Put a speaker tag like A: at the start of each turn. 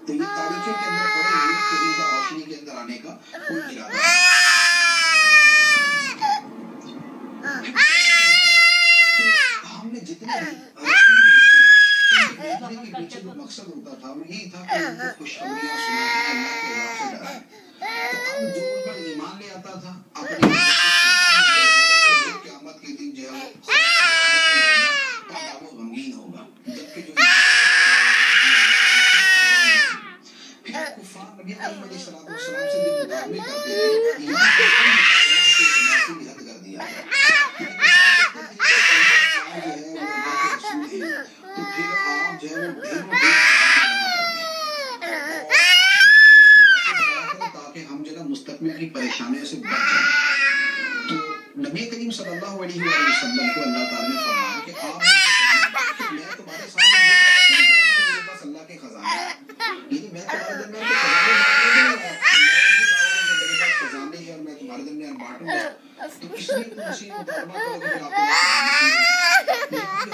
A: تو یہ تاریخیں کے اندر پڑے ہوئے کہ ان کا روشنی کے اندر آنے کا کوئی ارادہ نہیں. ہم نے جتنے دیکھنے کے پیچھے جو مقصد ہوتا تھا وہ یہی تھا کہ ان کو خوشخبریاں سنا کے اللہ کے عذاب سے ڈرانا. تو اب جو ان پر ایمان لے آتا تھا اپنی قیامت کے دن جو ہے وہ غمگین ہوگا. جبکہ جو پھر کفار نبی کریم علیہ الصلوۃ والسلام سے یہ مقابلے کرتے ہیں ایمان کے تناسب بھی حد کر دیا ہے. تو پھر آپ جو ہے وہ تاکہ ہم جو ہے مستقبل کی پریشانیوں سے بچ جائیں. تو نبی کریم صلی اللہ علیہ وسلم کو اللہ تعالیٰ نے فرمایا کہ آپ میں تمہارے سامنے میرے پاس اللہ کے خزانے ہیں. یعنی میں تمہارے درمیان خزانے ہیں اور میں تمہارے درمیان بانٹوں گا. تو اس لیے تم اسی مطالبہ کرو کہ آپ